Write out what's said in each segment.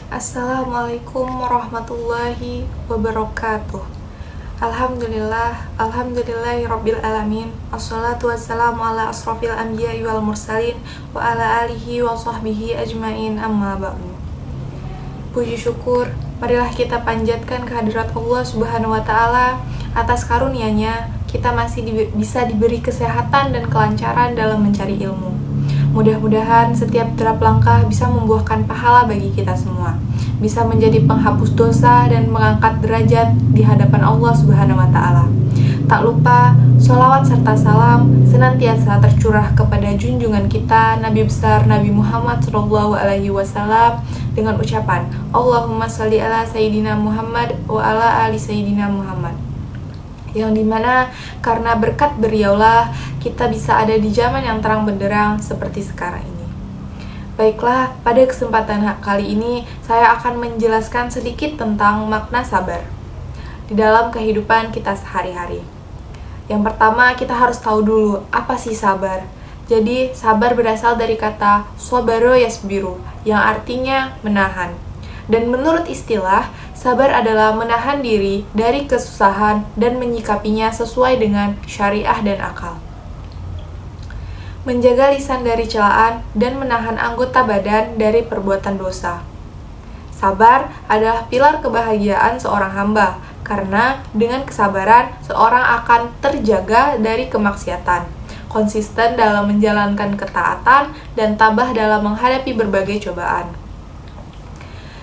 Assalamualaikum warahmatullahi wabarakatuh. Alhamdulillahirabbil alamin. Wassalatu wassalamu ala asrofil anbiya'i wal mursalin wa ala alihi wa sahbihi ajmain, amma ba'du. Puji syukur marilah kita panjatkan kehadirat Allah Subhanahu wa taala atas karunia-Nya kita masih bisa diberi kesehatan dan kelancaran dalam mencari ilmu. Mudah-mudahan setiap derap langkah bisa membuahkan pahala bagi kita semua, bisa menjadi penghapus dosa dan mengangkat derajat di hadapan Allah Subhanahu wa taala. Tak lupa, sholawat serta salam senantiasa tercurah kepada junjungan kita Nabi besar Nabi Muhammad SAW dengan ucapan Allahumma sholli ala Sayyidina Muhammad wa ala ali Sayyidina Muhammad, yang dimana karena berkat beliaulah kita bisa ada di zaman yang terang benderang seperti sekarang ini. Baiklah, pada kesempatan kali ini saya akan menjelaskan sedikit tentang makna sabar di dalam kehidupan kita sehari-hari. Yang pertama, kita harus tahu dulu apa sih sabar. Jadi, sabar berasal dari kata sabaro yasbiru, yang artinya menahan. Dan menurut istilah, sabar adalah menahan diri dari kesusahan dan menyikapinya sesuai dengan syariah dan akal. Menjaga lisan dari celaan dan menahan anggota badan dari perbuatan dosa. Sabar adalah pilar kebahagiaan seorang hamba, karena dengan kesabaran seorang akan terjaga dari kemaksiatan, konsisten dalam menjalankan ketaatan, dan tabah dalam menghadapi berbagai cobaan.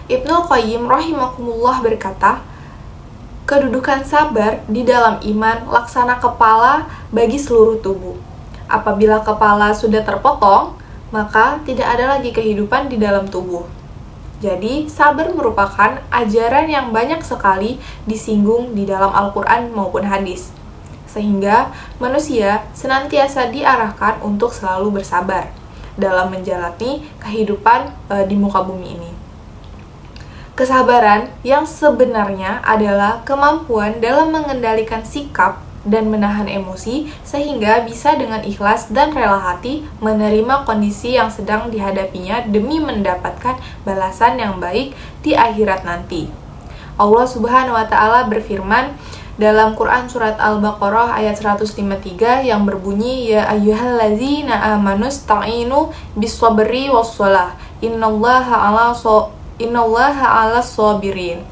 Ibnul Qayyim rahimahumullah berkata, kedudukan sabar di dalam iman laksana kepala bagi seluruh tubuh. Apabila kepala sudah terpotong, maka tidak ada lagi kehidupan di dalam tubuh. Jadi, sabar merupakan ajaran yang banyak sekali disinggung di dalam Al-Quran maupun hadis, sehingga manusia senantiasa diarahkan untuk selalu bersabar dalam menjalani kehidupan di muka bumi ini. Kesabaran yang sebenarnya adalah kemampuan dalam mengendalikan sikap dan menahan emosi sehingga bisa dengan ikhlas dan rela hati menerima kondisi yang sedang dihadapinya demi mendapatkan balasan yang baik di akhirat nanti. Allah Subhanahu wa taala berfirman dalam Quran surat Al-Baqarah ayat 153 yang berbunyi, ya ayyuhallazina amanu sta'inu bis-sabri was-shalah innallaha 'alas sabirin.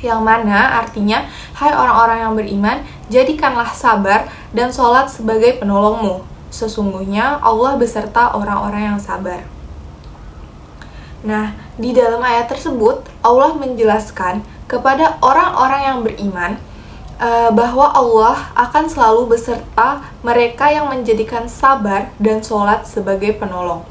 Yang mana artinya, hai orang-orang yang beriman, jadikanlah sabar dan sholat sebagai penolongmu. Sesungguhnya Allah beserta orang-orang yang sabar. Nah, di dalam ayat tersebut, Allah menjelaskan kepada orang-orang yang beriman bahwa Allah akan selalu beserta mereka yang menjadikan sabar dan sholat sebagai penolong.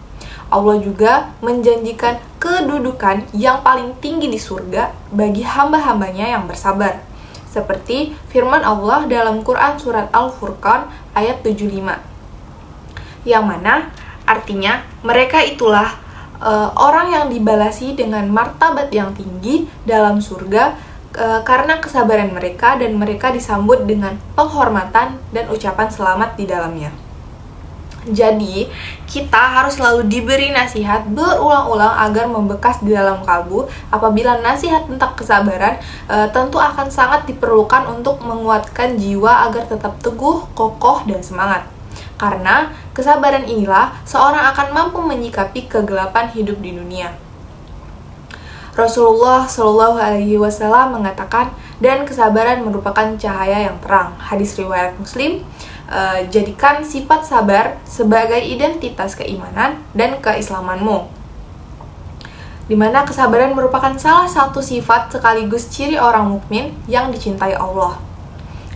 Allah juga menjanjikan kedudukan yang paling tinggi di surga bagi hamba-hambanya yang bersabar. Seperti firman Allah dalam Quran surat Al-Furqan ayat 75. Yang mana artinya mereka itulah orang yang dibalasi dengan martabat yang tinggi dalam surga karena kesabaran mereka, dan mereka disambut dengan penghormatan dan ucapan selamat di dalamnya. Jadi, kita harus selalu diberi nasihat berulang-ulang agar membekas di dalam kalbu. Apabila nasihat tentang kesabaran tentu akan sangat diperlukan untuk menguatkan jiwa agar tetap teguh, kokoh, dan semangat. Karena kesabaran inilah seorang akan mampu menyikapi kegelapan hidup di dunia. Rasulullah Shallallahu Alaihi Wasallam mengatakan, dan kesabaran merupakan cahaya yang terang. Hadis riwayat Muslim. Jadikan sifat sabar sebagai identitas keimanan dan keislamanmu, di mana kesabaran merupakan salah satu sifat sekaligus ciri orang mukmin yang dicintai Allah.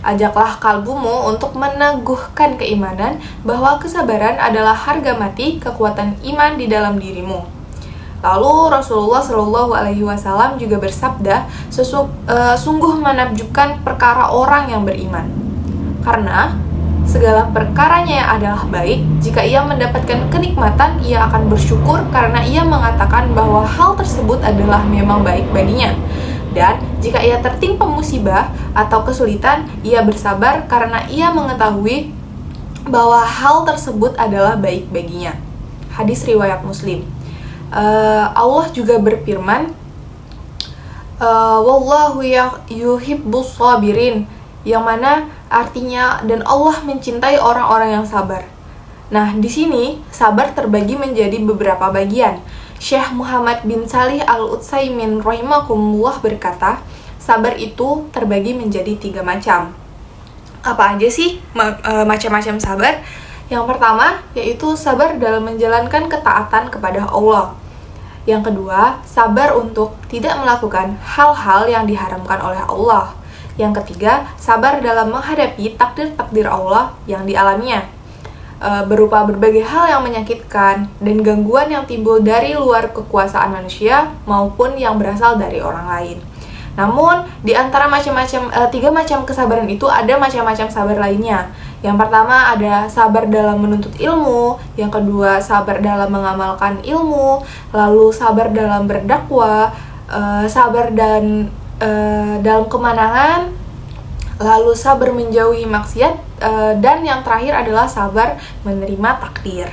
Ajaklah kalbumu untuk meneguhkan keimanan bahwa kesabaran adalah harga mati kekuatan iman di dalam dirimu. Lalu Rasulullah Shallallahu Alaihi Wasallam juga bersabda, sungguh menakjubkan perkara orang yang beriman, karena segala perkaranya adalah baik. Jika ia mendapatkan kenikmatan, ia akan bersyukur karena ia mengatakan bahwa hal tersebut adalah memang baik baginya. Dan jika ia tertimpa musibah atau kesulitan, ia bersabar karena ia mengetahui bahwa hal tersebut adalah baik baginya. Hadis riwayat Muslim. Allah juga berfirman Wallahu yuhibbus sabirin, yang mana artinya dan Allah mencintai orang-orang yang sabar. Nah, di sini sabar terbagi menjadi beberapa bagian. Syekh Muhammad bin Salih Al-Utsaimin rahimahumullah berkata, sabar itu terbagi menjadi 3 macam. Apa aja sih macam-macam sabar? Yang pertama, yaitu sabar dalam menjalankan ketaatan kepada Allah. Yang kedua, sabar untuk tidak melakukan hal-hal yang diharamkan oleh Allah. Yang ketiga, sabar dalam menghadapi takdir-takdir Allah yang dialaminya, berupa berbagai hal yang menyakitkan dan gangguan yang timbul dari luar kekuasaan manusia maupun yang berasal dari orang lain. Namun, di antara tiga macam kesabaran itu ada macam-macam sabar lainnya. Yang pertama ada sabar dalam menuntut ilmu, yang kedua sabar dalam mengamalkan ilmu, lalu sabar dalam berdakwah, sabar dalam kemenangan, lalu sabar menjauhi maksiat, dan yang terakhir adalah sabar menerima takdir.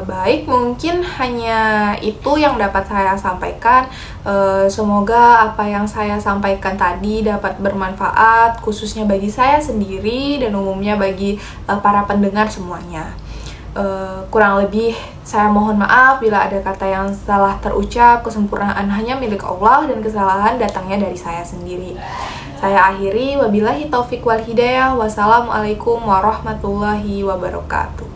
Baik, mungkin hanya itu yang dapat saya sampaikan. Semoga apa yang saya sampaikan tadi dapat bermanfaat, khususnya bagi saya sendiri dan umumnya bagi para pendengar semuanya. Kurang lebih saya mohon maaf bila ada kata yang salah terucap. Kesempurnaan hanya milik Allah dan kesalahan datangnya dari saya sendiri. Saya akhiri, wabillahi taufik wal hidayah. Wassalamualaikum warahmatullahi wabarakatuh.